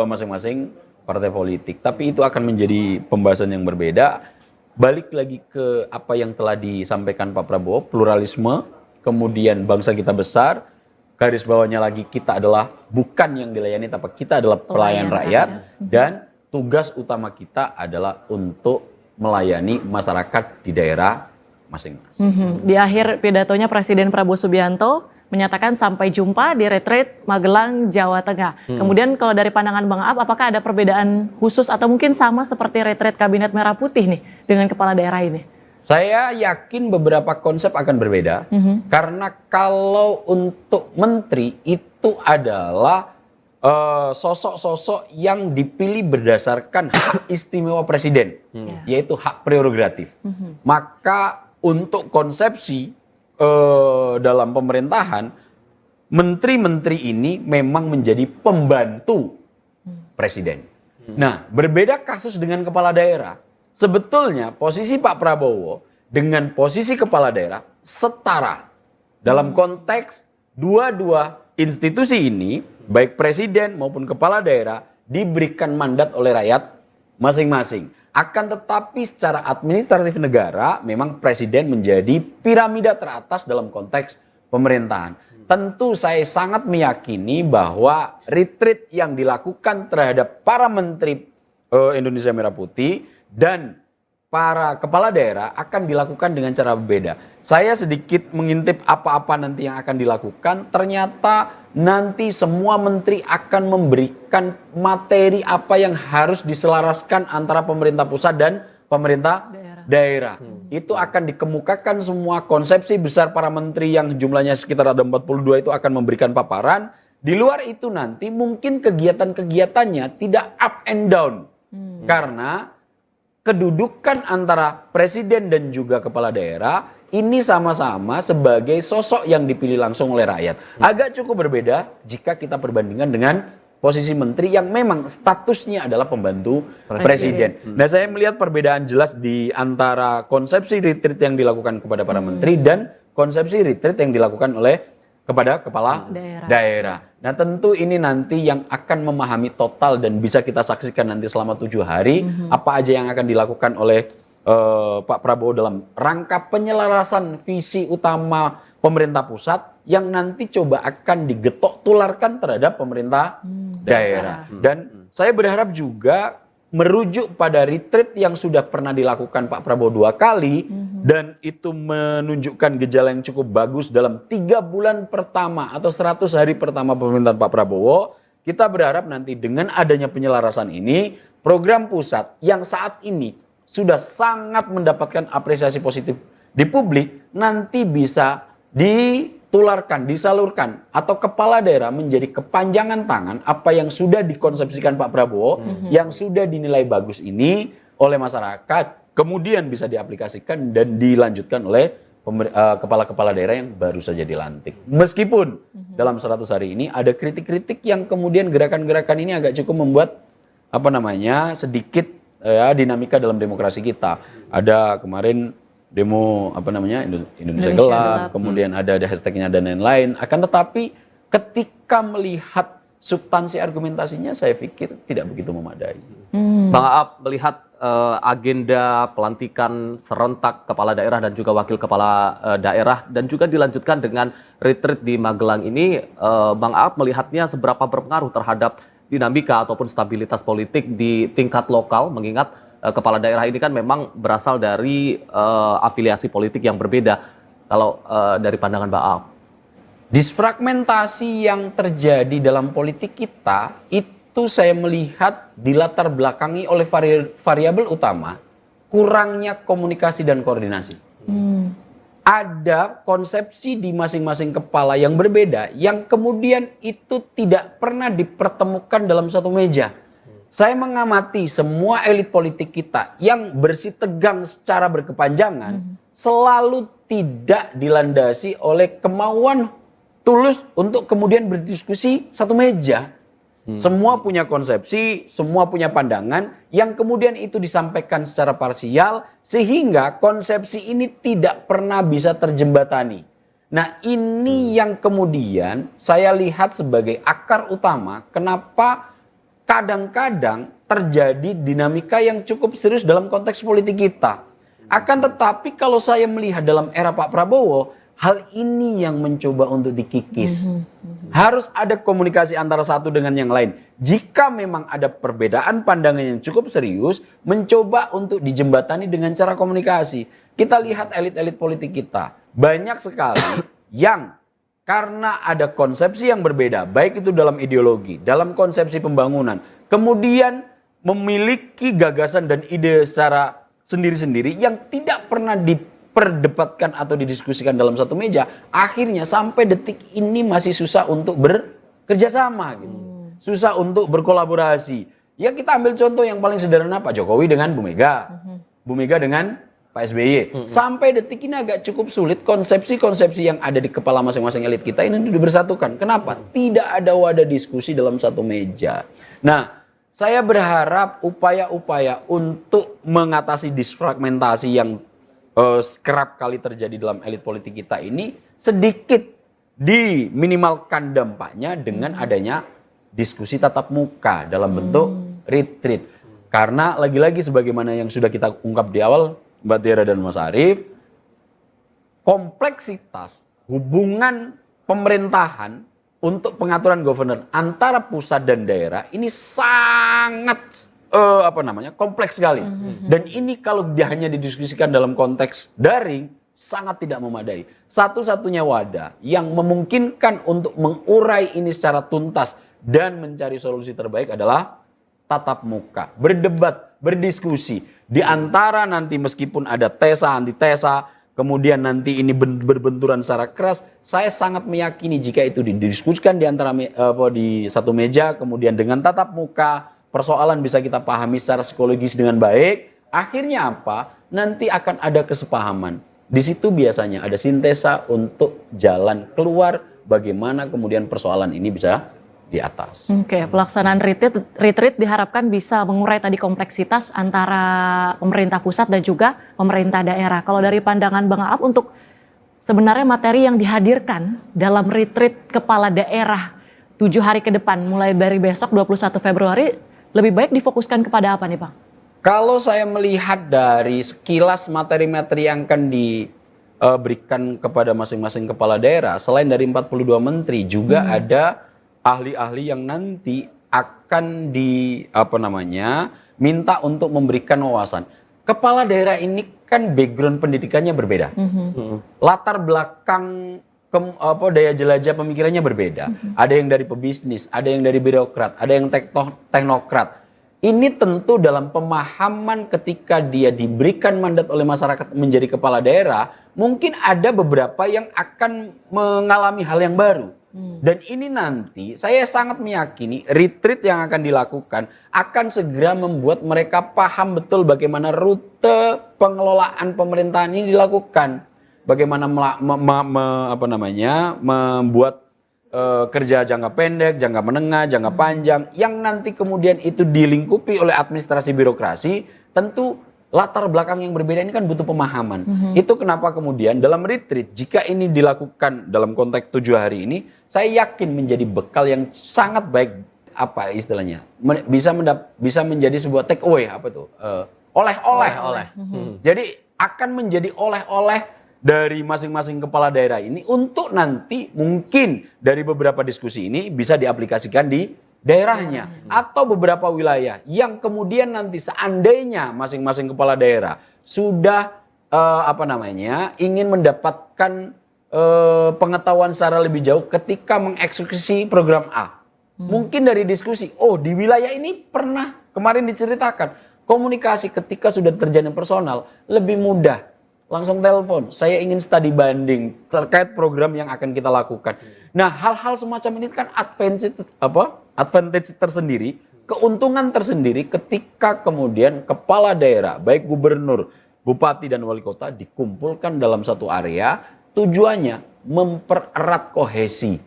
masing-masing partai politik. Tapi itu akan menjadi pembahasan yang berbeda. Balik lagi ke apa yang telah disampaikan Pak Prabowo, pluralisme, kemudian bangsa kita besar, garis bawahnya lagi kita adalah bukan yang dilayani, tapi kita adalah pelayan rakyat, dan tugas utama kita adalah untuk melayani masyarakat di daerah masing-masing. Di akhir pidatonya Presiden Prabowo Subianto menyatakan sampai jumpa di retreat Magelang, Jawa Tengah. Kemudian kalau dari pandangan Bang Ab, apakah ada perbedaan khusus atau mungkin sama seperti retreat Kabinet Merah Putih nih dengan kepala daerah ini? Saya yakin beberapa konsep akan berbeda, karena kalau untuk menteri itu adalah sosok-sosok yang dipilih berdasarkan hak istimewa presiden, yaitu hak prerogatif. Maka untuk konsepsi dalam pemerintahan, menteri-menteri ini memang menjadi pembantu presiden. Nah, berbeda kasus dengan kepala daerah. Sebetulnya posisi Pak Prabowo dengan posisi kepala daerah setara. Dalam konteks dua-dua institusi ini, baik presiden maupun kepala daerah, diberikan mandat oleh rakyat masing-masing. Akan tetapi secara administratif negara, memang presiden menjadi piramida teratas dalam konteks pemerintahan. Tentu saya sangat meyakini bahwa retreat yang dilakukan terhadap para menteri Indonesia Merah Putih dan para kepala daerah akan dilakukan dengan cara berbeda. Saya sedikit mengintip apa-apa nanti yang akan dilakukan. Ternyata nanti semua menteri akan memberikan materi apa yang harus diselaraskan antara pemerintah pusat dan pemerintah daerah. Itu akan dikemukakan semua konsepsi besar para menteri yang jumlahnya sekitar ada 42 itu akan memberikan paparan. Di luar itu nanti mungkin kegiatan-kegiatannya tidak up and down. Karena kedudukan antara presiden dan juga kepala daerah ini sama-sama sebagai sosok yang dipilih langsung oleh rakyat. Agak cukup berbeda jika kita perbandingkan dengan posisi menteri yang memang statusnya adalah pembantu presiden. Nah, saya melihat perbedaan jelas di antara konsepsi retreat yang dilakukan kepada para menteri dan konsepsi retreat yang dilakukan oleh kepada kepala daerah. Nah, tentu ini nanti yang akan memahami total dan bisa kita saksikan nanti selama 7 hari apa aja yang akan dilakukan oleh Pak Prabowo dalam rangka penyelarasan visi utama pemerintah pusat yang nanti coba akan digetok tularkan terhadap pemerintah daerah. Dan saya berharap juga merujuk pada retreat yang sudah pernah dilakukan Pak Prabowo 2 kali dan itu menunjukkan gejala yang cukup bagus dalam 3 bulan pertama atau 100 hari pertama pemerintahan Pak Prabowo. Kita berharap nanti dengan adanya penyelarasan ini, program pusat yang saat ini sudah sangat mendapatkan apresiasi positif di publik, nanti bisa ditularkan, disalurkan, atau kepala daerah menjadi kepanjangan tangan apa yang sudah dikonsepsikan Pak Prabowo, yang sudah dinilai bagus ini oleh masyarakat, kemudian bisa diaplikasikan dan dilanjutkan oleh kepala-kepala daerah yang baru saja dilantik. Meskipun dalam 100 hari ini ada kritik-kritik yang kemudian gerakan-gerakan ini agak cukup membuat sedikit dinamika dalam demokrasi kita. Ada kemarin demo Indonesia gelap, kemudian ada hashtagnya dan lain-lain. Akan tetapi ketika melihat substansi argumentasinya, saya pikir tidak begitu memadai. Bang Aap melihat agenda pelantikan serentak kepala daerah dan juga wakil kepala daerah dan juga dilanjutkan dengan retreat di Magelang ini, Bang Aap melihatnya seberapa berpengaruh terhadap dinamika ataupun stabilitas politik di tingkat lokal, mengingat kepala daerah ini kan memang berasal dari afiliasi politik yang berbeda. Kalau dari pandangan Mbak Aap, disfragmentasi yang terjadi dalam politik kita itu saya melihat dilatar belakangi oleh variabel utama kurangnya komunikasi dan koordinasi. Ada konsepsi di masing-masing kepala yang berbeda yang kemudian itu tidak pernah dipertemukan dalam satu meja. Saya mengamati semua elit politik kita yang bersitegang secara berkepanjangan selalu tidak dilandasi oleh kemauan tulus untuk kemudian berdiskusi satu meja. Semua punya konsepsi, semua punya pandangan yang kemudian itu disampaikan secara parsial sehingga konsepsi ini tidak pernah bisa terjembatani. Nah, ini yang kemudian saya lihat sebagai akar utama kenapa kadang-kadang terjadi dinamika yang cukup serius dalam konteks politik kita. Akan tetapi kalau saya melihat dalam era Pak Prabowo, hal ini yang mencoba untuk dikikis. Harus ada komunikasi antara satu dengan yang lain. Jika memang ada perbedaan pandangan yang cukup serius, mencoba untuk dijembatani dengan cara komunikasi. Kita lihat elit-elit politik kita. Banyak sekali yang karena ada konsepsi yang berbeda, baik itu dalam ideologi, dalam konsepsi pembangunan, kemudian memiliki gagasan dan ide secara sendiri-sendiri yang tidak pernah diperdebatkan atau didiskusikan dalam satu meja, akhirnya sampai detik ini masih susah untuk bekerja sama gitu. Susah untuk berkolaborasi. Ya kita ambil contoh yang paling sederhana, Pak Jokowi dengan Bu Mega. Bu Mega dengan Pak SBY. Sampai detik ini agak cukup sulit konsepsi-konsepsi yang ada di kepala masing-masing elit kita ini dibersatukan. Kenapa? Tidak ada wadah diskusi dalam satu meja. Nah, saya berharap upaya-upaya untuk mengatasi disfragmentasi yang kerap kali terjadi dalam elit politik kita ini sedikit diminimalkan dampaknya dengan adanya diskusi tatap muka dalam bentuk retreat. Karena lagi-lagi sebagaimana yang sudah kita ungkap di awal, Mbak Tiara dan Mas Arief, kompleksitas hubungan pemerintahan untuk pengaturan governance antara pusat dan daerah ini sangat kompleks sekali. Dan ini kalau dia hanya didiskusikan dalam konteks daring sangat tidak memadai. Satu-satunya wadah yang memungkinkan untuk mengurai ini secara tuntas dan mencari solusi terbaik adalah tatap muka, berdebat, berdiskusi di antara nanti meskipun ada tesa, antitesa, kemudian nanti ini berbenturan secara keras, saya sangat meyakini jika itu didiskusikan di antara di satu meja, kemudian dengan tatap muka, persoalan bisa kita pahami secara psikologis dengan baik, akhirnya apa? Nanti akan ada kesepahaman. Di situ biasanya ada sintesa untuk jalan keluar bagaimana kemudian persoalan ini bisa di atas. Oke, pelaksanaan retreat diharapkan bisa mengurai tadi kompleksitas antara pemerintah pusat dan juga pemerintah daerah. Kalau dari pandangan Bang Aap, untuk sebenarnya materi yang dihadirkan dalam retreat kepala daerah 7 hari ke depan, mulai dari besok 21 Februari, lebih baik difokuskan kepada apa nih Bang? Kalau saya melihat dari sekilas materi-materi yang akan diberikan kepada masing-masing kepala daerah, selain dari 42 menteri, juga ada ahli-ahli yang nanti akan minta untuk memberikan wawasan. Kepala daerah ini kan background pendidikannya berbeda. Latar belakang daya jelajah pemikirannya berbeda. Ada yang dari pebisnis, ada yang dari birokrat, ada yang teknokrat. Ini tentu dalam pemahaman ketika dia diberikan mandat oleh masyarakat menjadi kepala daerah, mungkin ada beberapa yang akan mengalami hal yang baru. Dan ini nanti saya sangat meyakini retreat yang akan dilakukan akan segera membuat mereka paham betul bagaimana rute pengelolaan pemerintahan ini dilakukan. Bagaimana membuat kerja jangka pendek, jangka menengah, jangka panjang yang nanti kemudian itu dilingkupi oleh administrasi birokrasi. Tentu latar belakang yang berbeda ini kan butuh pemahaman. Itu kenapa kemudian dalam retreat, jika ini dilakukan dalam konteks 7 hari ini, saya yakin menjadi bekal yang sangat baik, apa istilahnya, bisa menjadi sebuah take away, oleh-oleh. Jadi akan menjadi oleh-oleh dari masing-masing kepala daerah ini untuk nanti mungkin dari beberapa diskusi ini bisa diaplikasikan di daerahnya atau beberapa wilayah yang kemudian nanti seandainya masing-masing kepala daerah sudah ingin mendapatkan pengetahuan secara lebih jauh ketika mengeksekusi program A. Mungkin dari diskusi, di wilayah ini pernah kemarin diceritakan komunikasi ketika sudah terjadi personal lebih mudah. Langsung telepon, saya ingin studi banding terkait program yang akan kita lakukan. Nah, hal-hal semacam ini kan advantage tersendiri, keuntungan tersendiri ketika kemudian kepala daerah, baik gubernur, bupati dan wali kota dikumpulkan dalam satu area, tujuannya mempererat kohesi.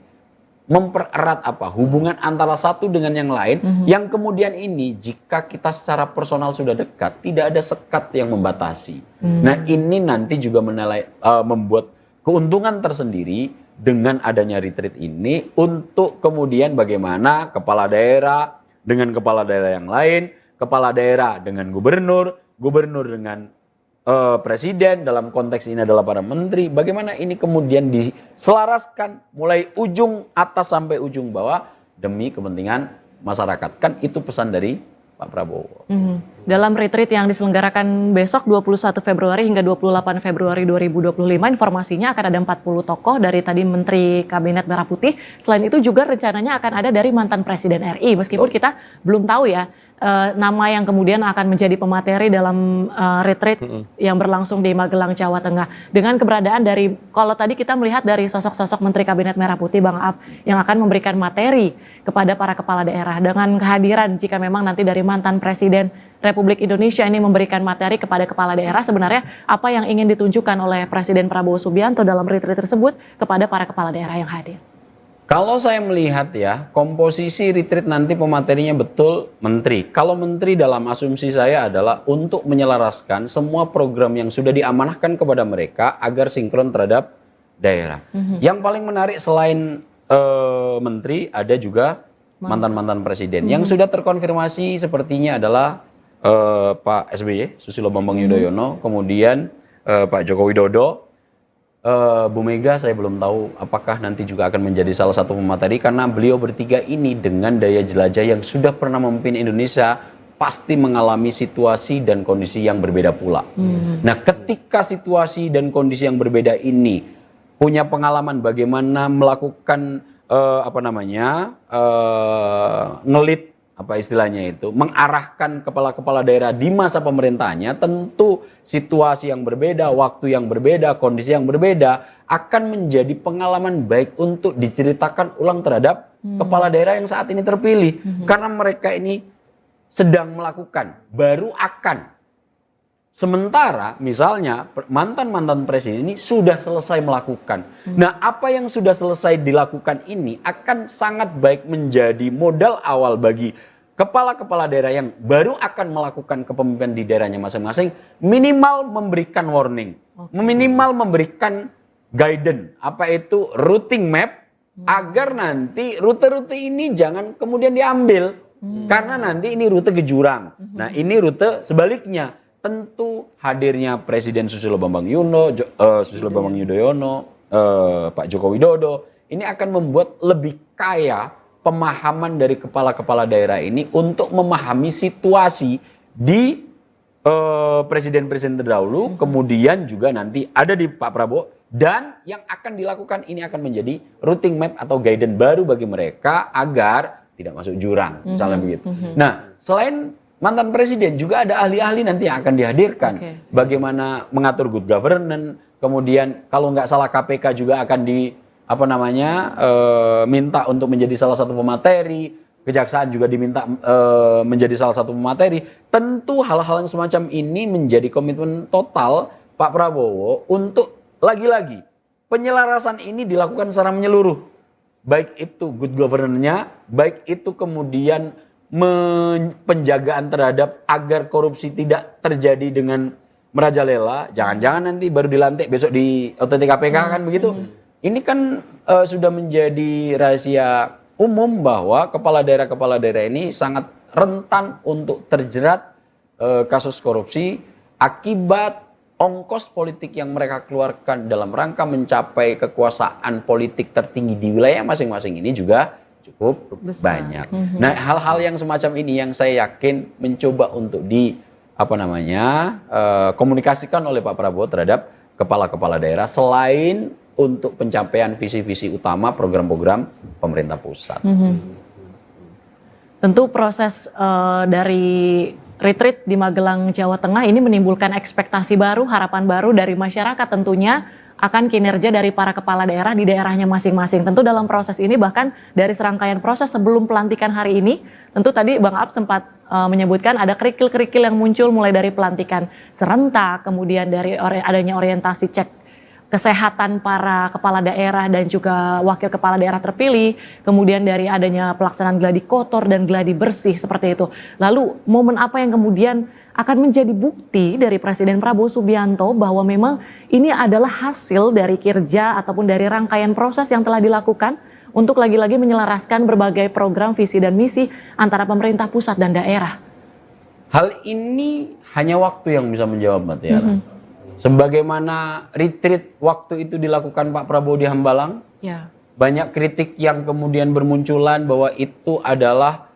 Mempererat hubungan antara satu dengan yang lain, yang kemudian ini jika kita secara personal sudah dekat, tidak ada sekat yang membatasi. Nah, ini nanti juga membuat keuntungan tersendiri dengan adanya retreat ini untuk kemudian bagaimana kepala daerah dengan kepala daerah yang lain, kepala daerah dengan gubernur, gubernur dengan presiden, dalam konteks ini adalah para menteri, bagaimana ini kemudian diselaraskan mulai ujung atas sampai ujung bawah demi kepentingan masyarakat. Kan itu pesan dari Pak Prabowo. Dalam retreat yang diselenggarakan besok 21 Februari hingga 28 Februari 2025, informasinya akan ada 40 tokoh dari tadi Menteri Kabinet Merah Putih. Selain itu juga rencananya akan ada dari mantan Presiden RI, meskipun kita belum tahu ya nama yang kemudian akan menjadi pemateri dalam retreat yang berlangsung di Magelang, Jawa Tengah. Dengan keberadaan dari, kalau tadi kita melihat dari sosok-sosok Menteri Kabinet Merah Putih, Bang Aap, yang akan memberikan materi kepada para kepala daerah. Dengan kehadiran jika memang nanti dari mantan Presiden Republik Indonesia ini memberikan materi kepada kepala daerah, sebenarnya apa yang ingin ditunjukkan oleh Presiden Prabowo Subianto dalam retreat tersebut kepada para kepala daerah yang hadir? Kalau saya melihat ya, komposisi retreat nanti pematerinya betul menteri. Kalau menteri dalam asumsi saya adalah untuk menyelaraskan semua program yang sudah diamanahkan kepada mereka agar sinkron terhadap daerah. Yang paling menarik selain menteri ada juga mantan-mantan presiden. Yang sudah terkonfirmasi sepertinya adalah Pak SBY, Susilo Bambang Yudhoyono, kemudian Pak Joko Widodo, Bu Mega saya belum tahu apakah nanti juga akan menjadi salah satu pemateri, karena beliau bertiga ini dengan daya jelajah yang sudah pernah memimpin Indonesia pasti mengalami situasi dan kondisi yang berbeda pula. Nah, ketika situasi dan kondisi yang berbeda ini punya pengalaman bagaimana melakukan ngelit apa istilahnya itu, mengarahkan kepala-kepala daerah di masa pemerintahannya, tentu situasi yang berbeda, waktu yang berbeda, kondisi yang berbeda akan menjadi pengalaman baik untuk diceritakan ulang terhadap kepala daerah yang saat ini terpilih. Karena mereka ini sedang melakukan, baru akan. Sementara misalnya mantan-mantan presiden ini sudah selesai melakukan. Nah, apa yang sudah selesai dilakukan ini akan sangat baik menjadi modal awal bagi kepala-kepala daerah yang baru akan melakukan kepemimpinan di daerahnya masing-masing, minimal memberikan warning, minimal memberikan guidance, apa itu routing map, agar nanti rute-rute ini jangan kemudian diambil. Karena nanti ini rute ke jurang. Nah, ini rute sebaliknya. Tentu hadirnya Presiden Susilo Bambang Yudhoyono, Pak Joko Widodo, ini akan membuat lebih kaya pemahaman dari kepala-kepala daerah ini untuk memahami situasi di presiden-presiden terdahulu, kemudian juga nanti ada di Pak Prabowo, dan yang akan dilakukan ini akan menjadi routing map atau guidance baru bagi mereka agar tidak masuk jurang, misalnya begitu. Nah, selain mantan presiden juga ada ahli-ahli nanti yang akan dihadirkan. Bagaimana mengatur good governance, kemudian kalau nggak salah KPK juga akan minta untuk menjadi salah satu pemateri, kejaksaan juga diminta menjadi salah satu pemateri. Tentu hal-hal yang semacam ini menjadi komitmen total Pak Prabowo untuk lagi-lagi penyelarasan ini dilakukan secara menyeluruh. Baik itu good governance-nya, baik itu kemudian penjagaan terhadap agar korupsi tidak terjadi dengan merajalela. Jangan-jangan nanti baru dilantik besok di OTT KPK kan begitu. Ini kan sudah menjadi rahasia umum bahwa kepala daerah ini sangat rentan untuk terjerat kasus korupsi akibat ongkos politik yang mereka keluarkan dalam rangka mencapai kekuasaan politik tertinggi di wilayah masing-masing ini juga cukup banyak. Nah, hal-hal yang semacam ini yang saya yakin mencoba untuk komunikasikan oleh Pak Prabowo terhadap kepala-kepala daerah selain untuk pencapaian visi-visi utama program-program pemerintah pusat. Tentu proses dari retreat di Magelang, Jawa Tengah ini menimbulkan ekspektasi baru, harapan baru dari masyarakat tentunya akan kinerja dari para kepala daerah di daerahnya masing-masing. Tentu dalam proses ini bahkan dari serangkaian proses sebelum pelantikan hari ini, tentu tadi Bang Ab sempat menyebutkan ada kerikil-kerikil yang muncul mulai dari pelantikan serentak, kemudian dari adanya orientasi cek kesehatan para kepala daerah dan juga wakil kepala daerah terpilih, kemudian dari adanya pelaksanaan gladi kotor dan gladi bersih seperti itu. Lalu momen apa yang kemudian akan menjadi bukti dari Presiden Prabowo Subianto bahwa memang ini adalah hasil dari kerja ataupun dari rangkaian proses yang telah dilakukan untuk lagi-lagi menyelaraskan berbagai program visi dan misi antara pemerintah pusat dan daerah. Hal ini hanya waktu yang bisa menjawab, Mbak Tiara. Sebagaimana retreat waktu itu dilakukan Pak Prabowo di Hambalang, banyak kritik yang kemudian bermunculan bahwa itu adalah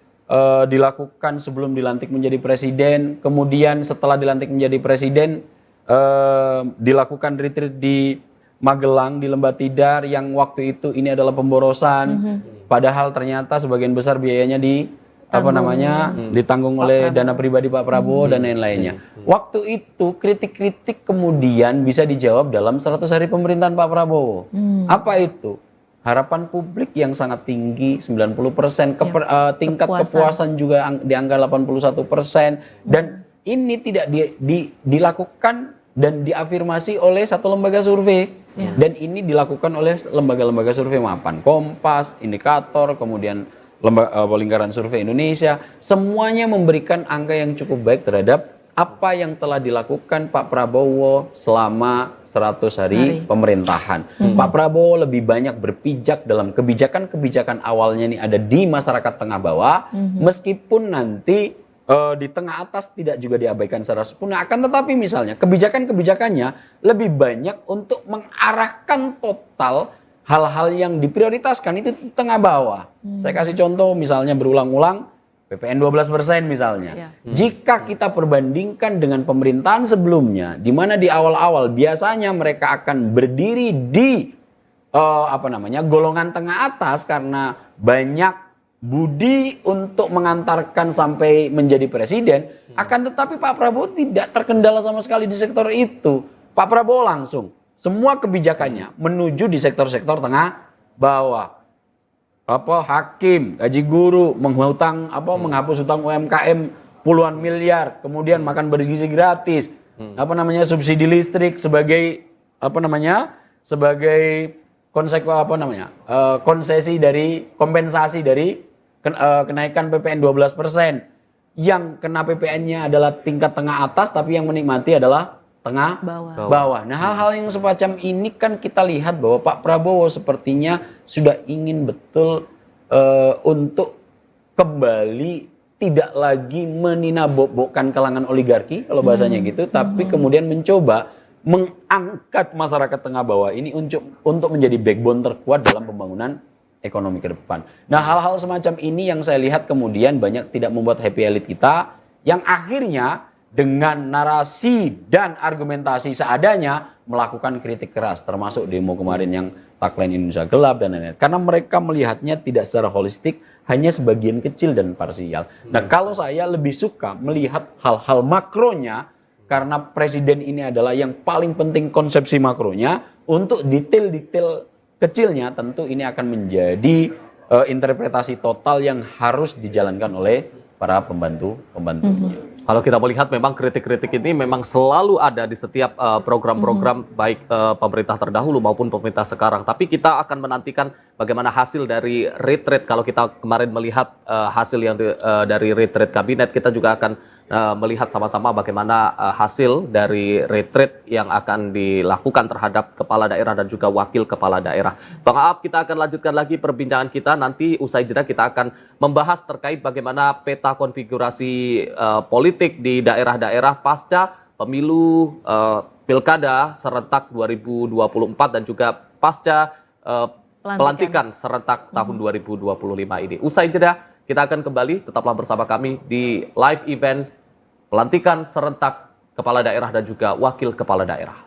dilakukan sebelum dilantik menjadi presiden, kemudian setelah dilantik menjadi presiden dilakukan retreat di Magelang, di Lembah Tidar yang waktu itu ini adalah pemborosan, padahal ternyata sebagian besar biayanya ditanggung oleh dana pribadi Pak Prabowo dan lain-lainnya. Waktu itu kritik-kritik kemudian bisa dijawab dalam 100 hari pemerintahan Pak Prabowo. Apa itu? Harapan publik yang sangat tinggi, 90%, tingkat kepuasan juga di angka 81%, dan ini tidak dilakukan dan diafirmasi oleh satu lembaga survei, dan ini dilakukan oleh lembaga-lembaga survei mapan, Kompas, Indikator, kemudian Lingkaran Survei Indonesia, semuanya memberikan angka yang cukup baik terhadap apa yang telah dilakukan Pak Prabowo selama 100 hari pemerintahan. Pak Prabowo lebih banyak berpijak dalam kebijakan-kebijakan awalnya ini ada di masyarakat tengah bawah, meskipun nanti di tengah atas tidak juga diabaikan secara sempurna. Akan tetapi misalnya kebijakan-kebijakannya lebih banyak untuk mengarahkan total hal-hal yang diprioritaskan itu di tengah bawah. Saya kasih contoh misalnya berulang-ulang, PPN 12% misalnya. Jika kita perbandingkan dengan pemerintahan sebelumnya, di mana di awal-awal biasanya mereka akan berdiri di golongan tengah atas karena banyak budi untuk mengantarkan sampai menjadi presiden, akan tetapi Pak Prabowo tidak terkendala sama sekali di sektor itu. Pak Prabowo langsung semua kebijakannya menuju di sektor-sektor tengah bawah. Hakim, gaji guru, menghapus utang UMKM puluhan miliar, kemudian makan bergizi gratis, subsidi listrik sebagai sebagai konsesi dari kompensasi dari kenaikan PPN 12%. Yang kena PPN-nya adalah tingkat tengah atas, tapi yang menikmati adalah tengah bawah. Nah, hal-hal yang semacam ini kan kita lihat bahwa Pak Prabowo sepertinya sudah ingin betul untuk kembali tidak lagi meninabobokkan kalangan oligarki, kalau bahasanya gitu, tapi kemudian mencoba mengangkat masyarakat tengah bawah ini untuk menjadi backbone terkuat dalam pembangunan ekonomi ke depan. Nah, hal-hal semacam ini yang saya lihat kemudian banyak tidak membuat happy elite kita, yang akhirnya dengan narasi dan argumentasi seadanya melakukan kritik keras, termasuk demo kemarin yang tagline Indonesia gelap dan lain-lain. Karena mereka melihatnya tidak secara holistik, hanya sebagian kecil dan parsial. Nah, kalau saya lebih suka melihat hal-hal makronya, karena presiden ini adalah yang paling penting konsepsi makronya. Untuk detail-detail kecilnya tentu ini akan menjadi interpretasi total yang harus dijalankan oleh para pembantu-pembantunya. Kalau kita melihat memang kritik-kritik ini memang selalu ada di setiap program-program baik pemerintah terdahulu maupun pemerintah sekarang. Tapi kita akan menantikan bagaimana hasil dari retreat. Kalau kita kemarin melihat hasil yang dari retreat kabinet, kita juga akan melihat sama-sama bagaimana hasil dari retreat yang akan dilakukan terhadap kepala daerah dan juga wakil kepala daerah. Bang Aap, kita akan lanjutkan lagi perbincangan kita. Nanti usai jeda kita akan membahas terkait bagaimana peta konfigurasi politik di daerah-daerah pasca pemilu pilkada serentak 2024 dan juga pasca pelantikan serentak tahun 2025 ini. Usai jeda kita akan kembali, tetaplah bersama kami di live event pelantikan serentak kepala daerah dan juga wakil kepala daerah.